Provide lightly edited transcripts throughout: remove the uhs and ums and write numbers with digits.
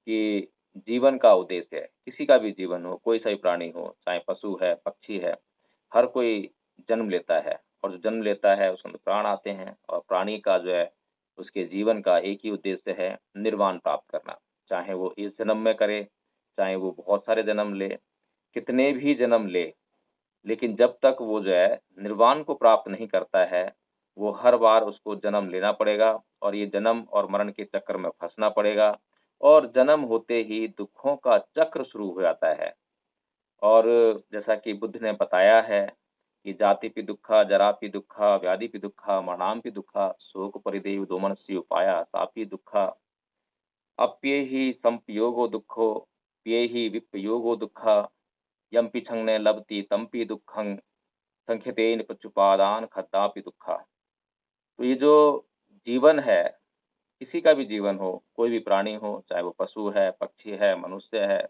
कि जीवन का उद्देश्य है। किसी का भी जीवन हो, कोई सा भी प्राणी हो, चाहे पशु है, पक्षी है, हर कोई जन्म लेता है और जो जन्म लेता है उसमें प्राण आते हैं और प्राणी का जो है उसके जीवन का एक ही उद्देश्य है निर्वाण प्राप्त करना। चाहे वो इस जन्म में करे, चाहे वो बहुत सारे जन्म ले, कितने भी जन्म ले, लेकिन जब तक वो जो है निर्वाण को प्राप्त नहीं करता है, वो हर बार उसको जन्म लेना पड़ेगा और ये जन्म और मरण के चक्कर में फँसना पड़ेगा और जन्म होते ही दुखों का चक्र शुरू हो जाता है। और जैसा कि बुद्ध ने बताया है कि जातिपि दुःखा, जरापि दुःखा, व्याधिपि दुःखा, मरणाम्पि दुःखा, शोक परिदेव दोमनस्य उपाया सापि दुःखा, अप्येहि संपयोगो दुःखो, प्येहि विपयोगो दुःखा, यम्पि छन्ने लभते तम्पि दुःखं, संख्यतेन पच्युपादान खद्दापि दुःखा। तो ये जो जीवन है, किसी का भी जीवन हो, कोई भी प्राणी हो, चाहे वो पशु है, पक्षी है, मनुष्य है,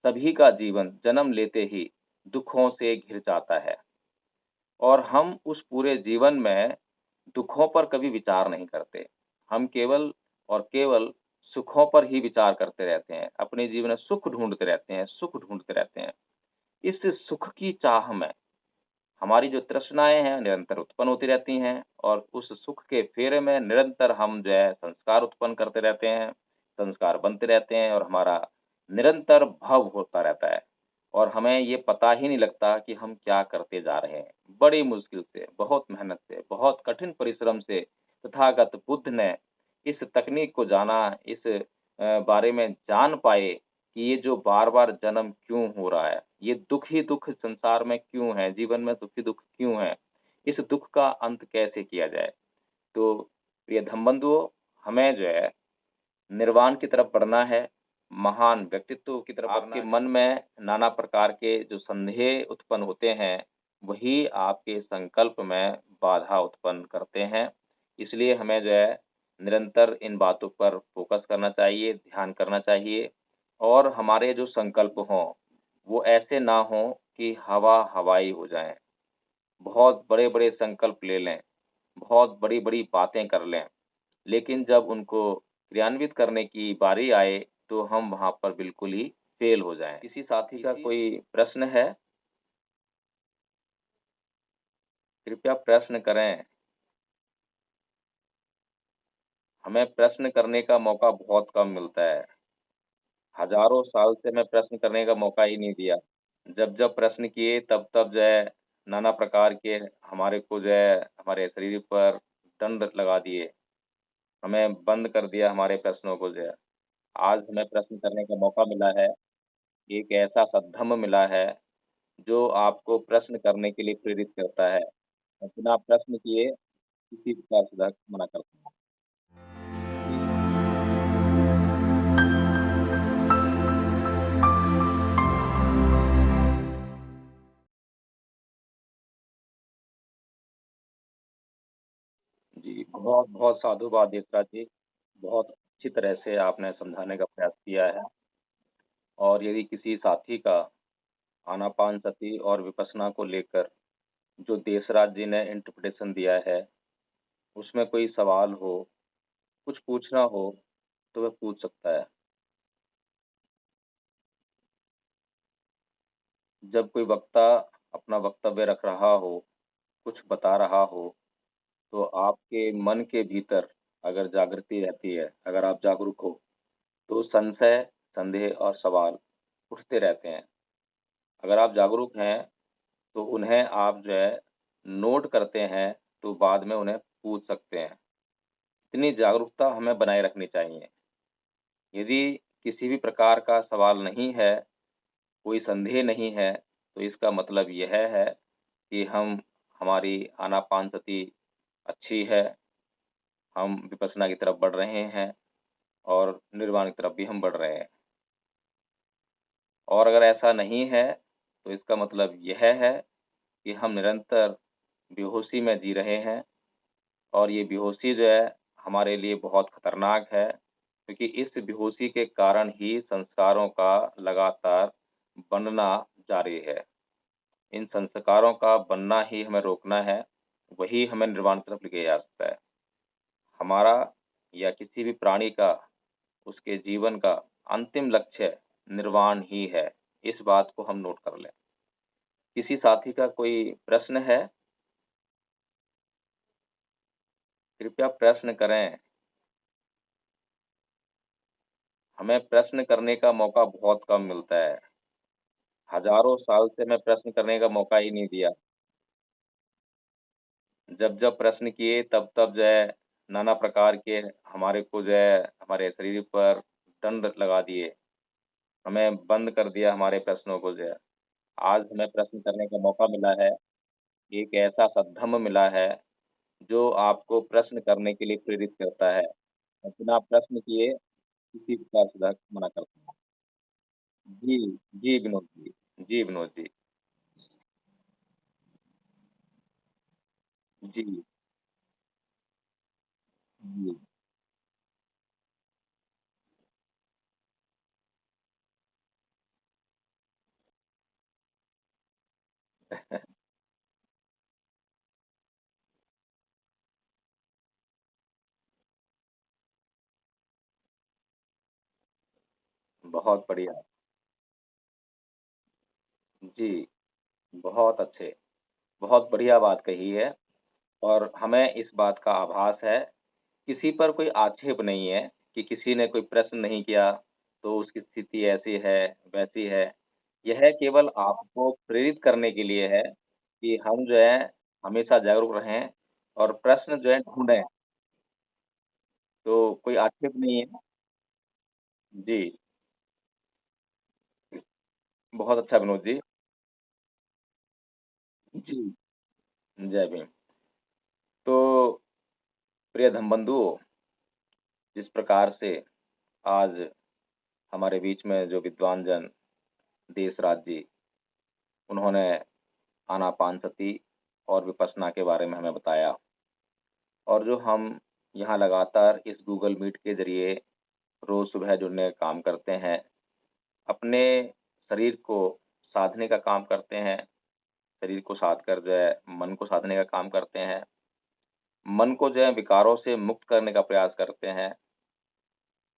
सभी का जीवन जन्म लेते ही दुखों से घिर जाता है और हम उस पूरे जीवन में दुखों पर कभी विचार नहीं करते। हम केवल और केवल सुखों पर ही विचार करते रहते हैं। अपने जीवन में सुख ढूँढते रहते हैं, सुख ढूँढते रहते हैं। इस सुख की चाह में हमारी जो तृष्णाएँ हैं निरंतर उत्पन्न होती रहती हैं और उस सुख के फेरे में निरंतर हम जो है संस्कार उत्पन्न करते रहते हैं, संस्कार बनते रहते हैं और हमारा निरंतर भव होता रहता है और हमें ये पता ही नहीं लगता कि हम क्या करते जा रहे हैं। बड़ी मुश्किल से, बहुत मेहनत से, बहुत कठिन परिश्रम से तथागत बुद्ध ने इस तकनीक को जाना, इस बारे में जान पाए कि ये जो बार-बार जन्म क्यों हो रहा है? ये दुःख ही दुःख संसार में क्यों है? जीवन में दुःख ही दुःख क्यों है? इस दुःख का अंत कैसे किया जाए? तो प्रिय धम्मबंधुओं, हमें जो है निर्वाण की तरफ बढ़ना है, महान व्यक्तित्व की तरफ बढ़ना है। आपके मन में नाना प्रकार के जो संदेह उत्पन्न होते हैं, वही आपके संकल्प में बाधा उत्पन्न करते हैं। इसलिए हमें जो है निरंतर इन बातों पर फ़ोकस करना चाहिए, ध्यान करना चाहिए और हमारे जो संकल्प हों, वो ऐसे ना हों कि हवा-हवाई हो जाएँ। बहुत बड़े-बड़े संकल्प ले लें, बहुत बड़ी-बड़ी बातें कर लें, लेकिन जब उनको क्रियान्वित करने की बारी आए, तो हम वहाँ पर बिल्कुल ही फ़ेल हो जाएँ। किसी साथी का कोई प्रश्न है? कृपया प्रश्न करें। हमें प्रश्न करने का मौका बहुत कम मिलता है। हज़ारों साल से मैं प्रश्न करने का मौका ही नहीं दिया। जब-जब प्रश्न किए तब-तब जो है नाना प्रकार के हमारे को जो है हमारे शरीर पर दंड लगा दिए। हमें बंद कर दिया हमारे प्रश्नों को जो है। आज हमें प्रश्न करने का मौका मिला है। एक ऐसा सद्धम्म मिला है, जो आपको प्रश्न करने के लिए प्रेरित करता है। और बिना प्रश्न किए किसी का सुधार मना करता है। जी, बहुत-बहुत साधुवाद देवता जी। बहुत अच्छी तरह से आपने समझाने का प्रयास किया है और यदि किसी साथी का आनापानसति और विपश्यना को लेकर जो देसराज जी ने इंटरप्रिटेशन दिया है, उसमें कोई सवाल हो, कुछ पूछना हो, तो वह पूछ सकता है। जब कोई वक्ता अपना वक्तव्य रख रहा हो, कुछ बता रहा हो, तो आपके मन के भीतर अगर जागृति रहती है, अगर आप जागरूक हो, तो संशय, संदेह और सवाल उठते रहते हैं। अगर आप जागरूक हैं, तो उन्हें आप जो है नोट करते हैं, तो बाद में उन्हें पूछ सकते हैं। इतनी जागरूकता हमें बनाए रखनी चाहिए। यदि किसी भी प्रकार का सवाल नहीं है, कोई संदेह नहीं है, तो इसका मतलब यह है कि हमारी आनापानसति अच्छी है, हम विपश्यना की तरफ बढ़ रहे हैं और निर्वाण की तरफ भी हम बढ़ रहे हैं। और अगर ऐसा नहीं है, तो इसका मतलब यह है कि हम निरंतर बेहोशी में जी रहे हैं और ये बेहोशी जो है हमारे लिए बहुत खतरनाक है, क्योंकि इस बेहोशी के कारण ही संस्कारों का लगातार बनना जारी है। इन संस्कारों का बनना ही हमें रोकना है, वही हमें निर्वाण की तरफ लेके जा सकता है। हमारा या किसी भी प्राणी का, उसके जीवन का अंतिम लक्ष्य निर्वाण ही है। इस बात को हम नोट कर लें। किसी साथी का कोई प्रश्न है? कृपया प्रश्न करें। हमें प्रश्न करने का मौका बहुत कम मिलता है। हज़ारों साल से मैं प्रश्न करने का मौका ही नहीं दिया। जब-जब प्रश्न किए तब-तब जो है नाना प्रकार के हमारे को जो है हमारे शरीर पर दंड लगा दिए। हमें बंद कर दिया हमारे प्रश्नों को जो है। आज हमें प्रश्न करने का मौका मिला है। एक ऐसा सद्धम्म मिला है जो आपको प्रश्न करने के लिए प्रेरित करता है। और बिना प्रश्न किए किसी प्रकार से मना करता है। जी, जी विनोद जी। जी विनोद जी। जी, जी। बहुत बढ़िया। जी, बहुत अच्छे। बहुत बढ़िया बात कही है और हमें इस बात का आभास है, किसी पर कोई आक्षेप नहीं है कि किसी ने कोई प्रश्न नहीं किया, तो उसकी स्थिति ऐसी है, वैसी है। यह केवल आपको प्रेरित करने के लिए है कि हम जो है हमेशा जागरूक रहें और प्रश्न जो है ढूँढें, तो कोई आक्षेप नहीं है। जी, बहुत अच्छा विनोद जी। जी, जय भीम। तो प्रिय धर्मबंधुओं, जिस प्रकार से आज हमारे बीच में जो विद्वान जन देशराज जी, उन्होंने आनापानसति और विपश्यना के बारे में हमें बताया और जो हम यहाँ लगातार इस गूगल मीट के ज़रिए रोज़ सुबह जुड़ने का काम करते हैं, अपने शरीर को साधने का काम करते हैं, शरीर को साध कर जो है मन को साधने का काम करते हैं, मन को जो है विकारों से मुक्त करने का प्रयास करते हैं।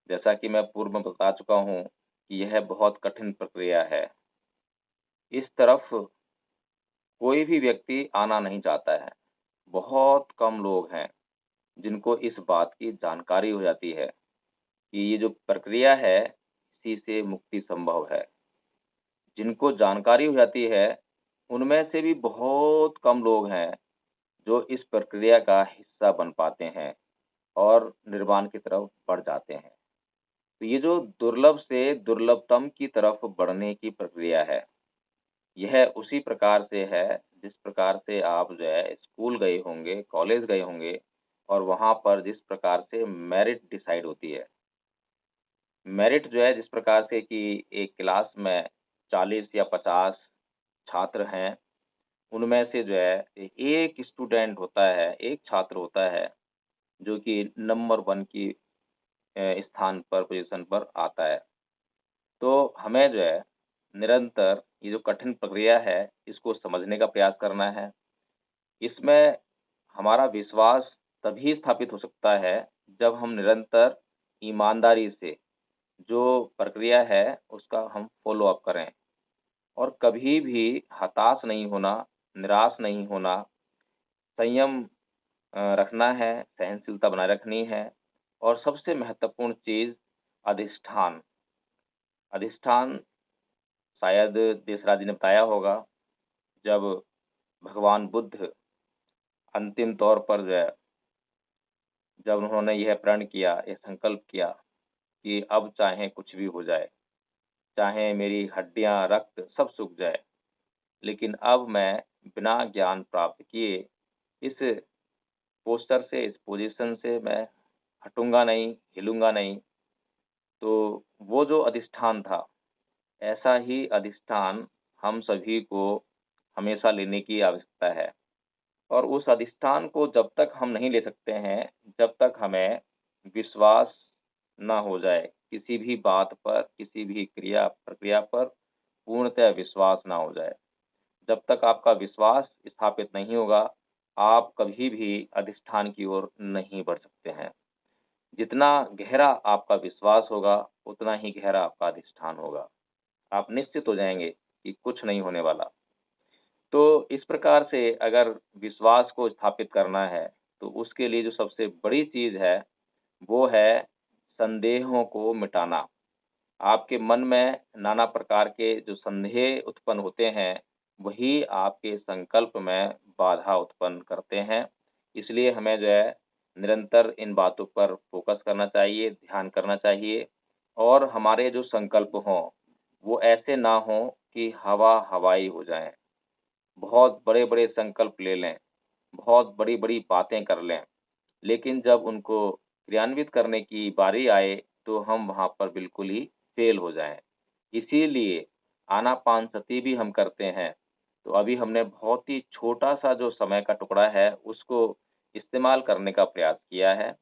जैसा कि मैं पूर्व में बता चुका हूँ कि यह बहुत कठिन प्रक्रिया है। इस तरफ कोई भी व्यक्ति आना नहीं चाहता है। बहुत कम लोग हैं जिनको इस बात की जानकारी हो जाती है कि ये जो प्रक्रिया है, इसी से मुक्ति संभव है। जिनको जानकारी हो जाती है, उनमें से भी बहुत कम लोग हैं जो इस प्रक्रिया का हिस्सा बन पाते हैं और निर्वाण की तरफ बढ़ जाते हैं। तो ये जो दुर्लभ से दुर्लभतम की तरफ बढ़ने की प्रक्रिया है, यह उसी प्रकार से है जिस प्रकार से आप जो है स्कूल गए होंगे, कॉलेज गए होंगे और वहाँ पर जिस प्रकार से मेरिट डिसाइड होती है। मेरिट जो है जिस प्रकार से कि एक क्लास में 40 या 50 छात्र हैं, उनमें से जो है एक स्टूडेंट होता है, एक छात्र होता है जो कि नंबर 1 की स्थान पर पोज़ीशन पर आता है। तो हमें जो है निरंतर ये जो कठिन प्रक्रिया है, इसको समझने का प्रयास करना है। इसमें हमारा विश्वास तभी स्थापित हो सकता है, जब हम निरंतर ईमानदारी से जो प्रक्रिया है, उसका हम फ़ॉलो अप करें और कभी भी हताश नहीं होना, निराश नहीं होना, संयम रखना है, सहनशीलता बनाए रखनी है और सबसे महत्वपूर्ण चीज़ अधिष्ठान। अधिष्ठान शायद देसराज जी ने बताया होगा, जब भगवान बुद्ध अंतिम तौर पर जो है, जब उन्होंने यह प्रण किया, ये संकल्प किया कि अब चाहे कुछ भी हो जाए, चाहे मेरी हड्डियाँ, रक्त सब सूख जाए, लेकिन अब मैं बिना ज्ञान प्राप्त किए इस पोस्चर से, इस पोज़ीशन से मैं हटूँगा नहीं, हिलूँगा नहीं। तो वो जो अधिष्ठान था, ऐसा ही अधिष्ठान हम सभी को हमेशा लेने की आवश्यकता है। और उस अधिष्ठान को जब तक हम नहीं ले सकते हैं, जब तक हमें विश्वास ना हो जाए, किसी भी बात पर, किसी भी क्रिया प्रक्रिया पर पूर्णतः विश्वास ना हो जाए। जब तक आपका विश्वास स्थापित नहीं होगा, आप कभी भी अधिष्ठान की ओर नहीं बढ़ सकते हैं। जितना गहरा आपका विश्वास होगा, उतना ही गहरा आपका अधिष्ठान होगा। आप निश्चित हो जाएँगे कि कुछ नहीं होने वाला। तो इस प्रकार से अगर विश्वास को स्थापित करना है, तो उसके लिए जो सबसे बड़ी चीज़ है, वो है संदेहों को मिटाना। आपके मन में नाना प्रकार के जो संदेह उत्पन्न होते हैं, वही आपके संकल्प में बाधा उत्पन्न करते हैं। इसलिए हमें जो है निरंतर इन बातों पर फ़ोकस करना चाहिए, ध्यान करना चाहिए और हमारे जो संकल्प हों, वो ऐसे ना हों कि हवा-हवाई हो जाएँ। बहुत बड़े-बड़े संकल्प ले लें, बहुत बड़ी-बड़ी बातें कर लें, लेकिन जब उनको क्रियान्वित करने की बारी आए, तो हम वहाँ पर बिल्कुल ही फ़ेल हो जाएँ। इसीलिए आनापानसति भी हम करते हैं, तो अभी हमने बहुत ही छोटा-सा जो समय का टुकड़ा है, उसको इस्तेमाल करने का प्रयास किया है।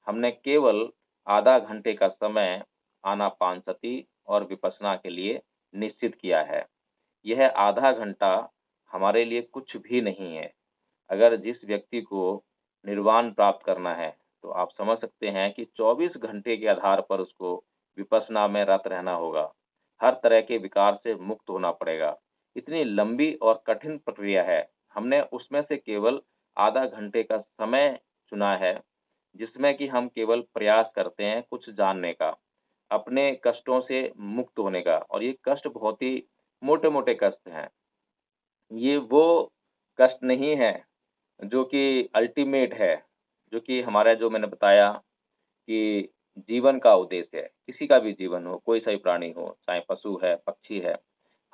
हमने केवल आधा घंटे का समय आनापानसति और विपश्यना के लिए निश्चित किया है। यह आधा घंटा हमारे लिए कुछ भी नहीं है। अगर जिस व्यक्ति को निर्वाण प्राप्त करना है, तो आप समझ सकते हैं कि 24 घंटे के आधार पर उसको विपश्यना में रत रहना होगा। हर तरह के विकार से मुक्त होना पड़ेगा। इतनी लंबी और कठिन प्रक्रिया है। हमने उसमें से केवल आधा घंटे का समय चुना है, जिसमें कि हम केवल प्रयास करते हैं कुछ जानने का, अपने कष्टों से मुक्त होने का और ये कष्ट बहुत ही मोटे-मोटे कष्ट हैं। ये वो कष्ट नहीं है, जो कि अल्टीमेट है, जो कि हमारा जो मैंने बताया कि जीवन का उद्देश्य है। किसी का भी जीवन हो, कोई सा भी प्राणी हो, चाहे पशु है, पक्षी है,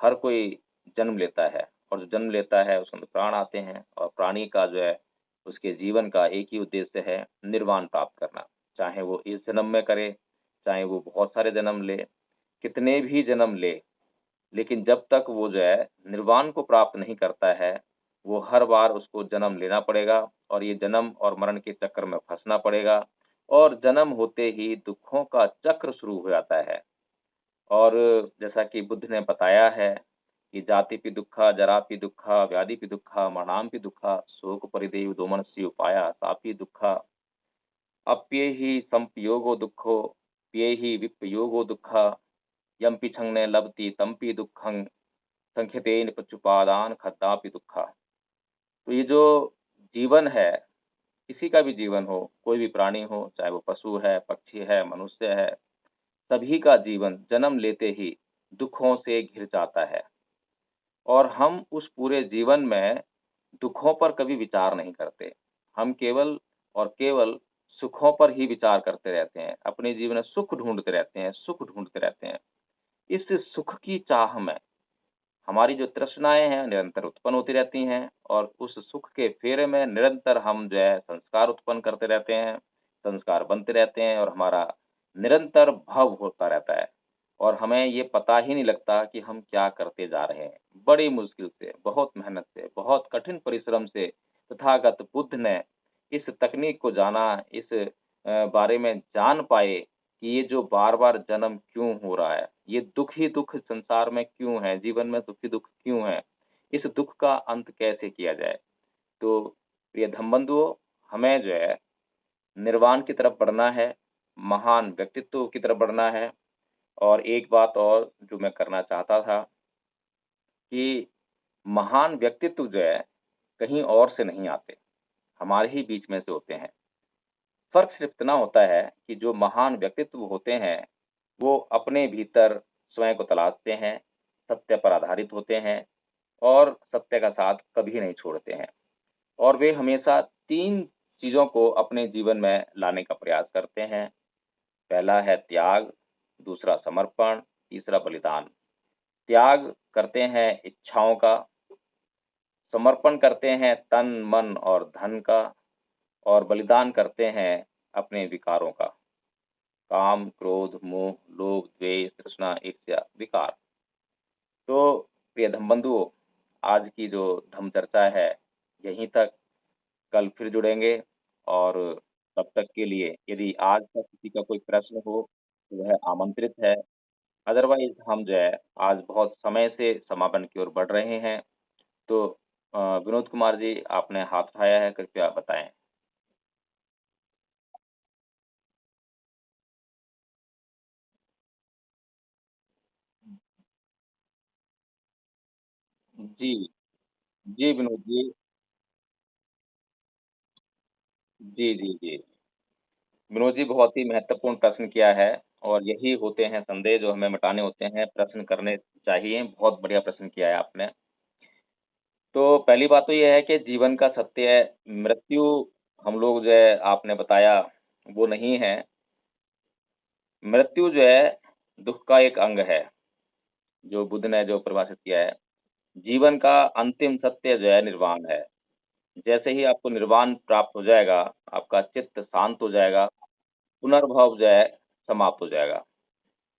हर कोई जन्म लेता है और जो जन्म लेता है उसके अंदर प्राण आते हैं और प्राणी का जो है, उसके जीवन का एक ही उद्देश्य है निर्वाण प्राप्त करना। चाहे वो इस जन्म में करे, चाहे वो बहुत सारे जन्म ले, कितने भी जन्म ले, लेकिन जब तक वो जो है निर्वाण को प्राप्त नहीं करता है, वो हर बार उसको जन्म लेना पड़ेगा और ये जन्म और मरण के चक्कर में फँसना पड़ेगा और जन्म होते ही दुखों का चक्र शुरू हो जाता है। और जैसा कि बुद्ध ने बताया है कि जातिपि दुक्खा, जरापि दुक्खा, व्याधिपि दुक्खा, मरणामपि दुक्खा, शोक परिदेव दोमनस्य उपाया सापि दुक्खा, अप्येहि संपयोगो दुःखो, प्येहि विपयोगो दुःखः, यम्पि छन्ने लभते तम्पि दुःखं, संख्यते निपचुपादान खद्दापि दुःखा। तो ये जो जीवन है, किसी का भी जीवन हो, कोई भी प्राणी हो, चाहे वो पशु है, पक्षी है, मनुष्य है, सभी का जीवन जन्म लेते ही दुखों से घिर जाता है और हम उस पूरे जीवन में दुखों पर कभी विचार नहीं करते। हम केवल और केवल सुखों पर ही विचार करते रहते हैं। अपने जीवन में सुख ढूँढते रहते हैं, सुख ढूँढते रहते हैं। इस सुख की चाह में हमारी जो तृष्णाएँ हैं निरंतर उत्पन्न होती रहती हैं और उस सुख के फेरे में निरंतर हम जो है संस्कार उत्पन्न करते रहते हैं, संस्कार बनते रहते हैं और हमारा निरंतर भव होता रहता है और हमें ये पता ही नहीं लगता कि हम क्या करते जा रहे हैं। बड़ी मुश्किल से, बहुत मेहनत से, बहुत कठिन परिश्रम से तथागत बुद्ध ने इस तकनीक को जाना, इस बारे में जान पाए कि ये जो बार-बार जन्म क्यों हो रहा है? ये दुःख ही दुःख संसार में क्यों है? जीवन में दुःख ही दुःख क्यों है? इस दुःख का अंत कैसे किया जाए? तो प्रिय धम्मबंधुओं, हमें जो है निर्वाण की तरफ बढ़ना है, महान व्यक्तित्व की तरफ बढ़ना है और एक बात और जो मैं करना चाहता था कि महान व्यक्तित्व जो है, कहीं और से नहीं आते, हमारे ही बीच में से होते हैं। फ़र्क सिर्फ़ इतना होता है कि जो महान व्यक्तित्व होते हैं, वो अपने भीतर स्वयं को तलाशते हैं, सत्य पर आधारित होते हैं और सत्य का साथ कभी नहीं छोड़ते हैं। और वे हमेशा 3 चीज़ों को अपने जीवन में लाने का प्रयास करते हैं। पहला है त्याग, दूसरा समर्पण, तीसरा बलिदान। त्याग करते हैं इच्छाओं का, समर्पण करते हैं तन, मन और धन का और बलिदान करते हैं अपने विकारों का। काम, क्रोध, मोह, लोभ, द्वेष, तृष्णा, ईर्ष्या, विकार। तो प्रिय धम्मबंधुओं, आज की जो धम्म चर्चा है, यहीं तक। कल फिर जुड़ेंगे और तब तक के लिए यदि आज तक किसी का कोई प्रश्न हो, तो वह आमंत्रित है। अदरवाइज़ हम जो है, आज बहुत समय से समापन की ओर बढ़ रहे हैं। तो विनोद कुमार जी, आपने हाथ उठाया है, कृपया बताएँ? जी। जी, विनोद जी। जी, जी, जी। विनोद जी बहुत ही महत्वपूर्ण प्रश्न किया है और यही होते हैं संदेह जो हमें मिटाने होते हैं, प्रश्न करने चाहिए। बहुत बढ़िया प्रश्न किया है आपने। तो पहली बात तो ये है कि जीवन का सत्य है, मृत्यु हम लोग जो है आपने बताया, वो नहीं है। मृत्यु जो है, दुःख का एक अंग है, जो बुद्ध ने जो परिभाषित किया है। जीवन का अंतिम सत्य जो है निर्वाण है। जैसे ही आपको निर्वाण प्राप्त हो जाएगा, आपका चित्त शांत हो जाएगा, पुनर्भव जो है समाप्त हो जाएगा।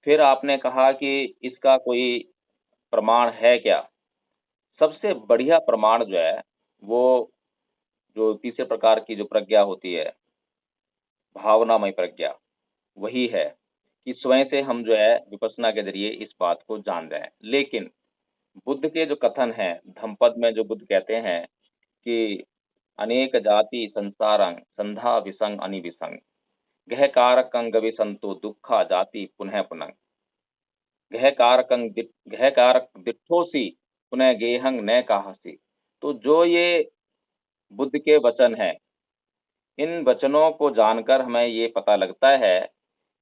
फिर आपने कहा कि इसका कोई प्रमाण है क्या? सबसे बढ़िया प्रमाण जो है, वो जो तीसरे प्रकार की जो प्रज्ञा होती है, भावनामय प्रज्ञा, वही है कि स्वयं से हम जो है विपश्यना के ज़रिए इस बात को जान जाएँ। लेकिन बुद्ध के जो कथन हैं, धम्मपद में जो बुद्ध कहते हैं कि अनेक जाति संसारं संधा विसंग अनिविसंग, गह कारकं गविसंतो दुःखा जाति पुनः पुनः। गह कारक दिट्ठोसि पुनः गेहं न काहसि। तो जो ये बुद्ध के वचन हैं, इन वचनों को जानकर हमें ये पता लगता है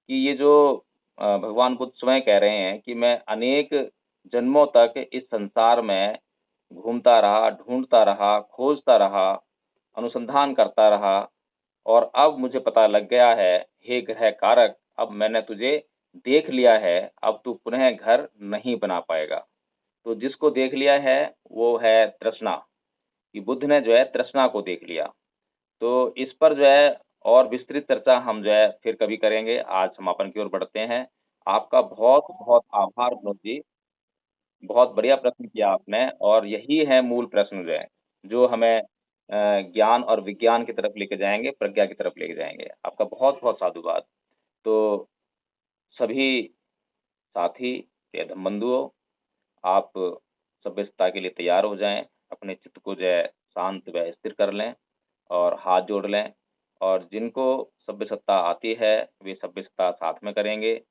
कि ये जो भगवान बुद्ध स्वयं कह रहे हैं कि मैं अनेक जन्मों तक इस संसार में घूमता रहा, ढूँढता रहा, खोजता रहा, अनुसंधान करता रहा और अब मुझे पता लग गया है, हे ग्रह कारक, अब मैंने तुझे देख लिया है, अब तू पुनः घर नहीं बना पाएगा। तो जिसको देख लिया है, वो है तृष्णा, कि बुद्ध ने जो है तृष्णा को देख लिया। तो इस पर जो है और विस्तृत चर्चा हम जो है फिर कभी करेंगे। आज समापन की ओर बढ़ते हैं। आपका बहुत-बहुत आभार विनोद जी। बहुत बढ़िया प्रश्न किया आपने और यही है मूल प्रश्न जो है, जो हमें ज्ञान और विज्ञान की तरफ लेके जाएँगे, प्रज्ञा की तरफ लेके जाएँगे। आपका बहुत-बहुत साधुवाद। तो सभी साथी के बंधुओं, आप सभ्यता के लिए तैयार हो जाएँ, अपने चित्त को जो है शांत व स्थिर कर लें और हाथ जोड़ लें और जिनको सभ्य सत्ता आती है, वे सभ्य सत्ता साथ में करेंगे।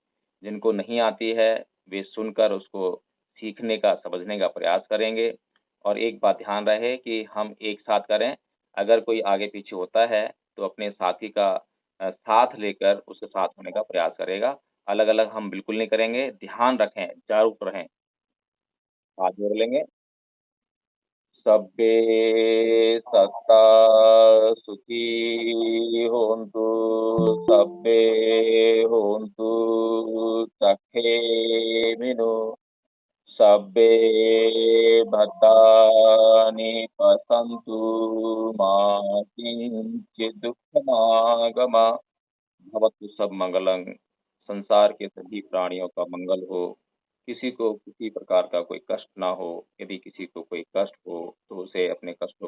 जिनको नहीं आती है, वे सुनकर उसको सीखने का, समझने का प्रयास करेंगे और एक बात ध्यान रहे कि हम एक साथ करें। अगर कोई आगे-पीछे होता है, तो अपने साथी का साथ लेकर उसके साथ होने का प्रयास करेगा। अलग-अलग हम बिल्कुल नहीं करेंगे। ध्यान रखें, जागरूक रहें। हाथ जोड़ लेंगे। सब्बे सत्ता सुखी होन्तु, सब्बे होन्तु सुखेमिनो, सब्बे भद्राणि पश्यन्तु मा किञ्चित् दुःखमागमः। भवतु सब मंगलं, संसार के सभी प्राणियों का मंगल हो, किसी को किसी प्रकार का कोई कष्ट ना हो, यदि किसी को कोई कष्ट हो, तो उसे अपने कष्टों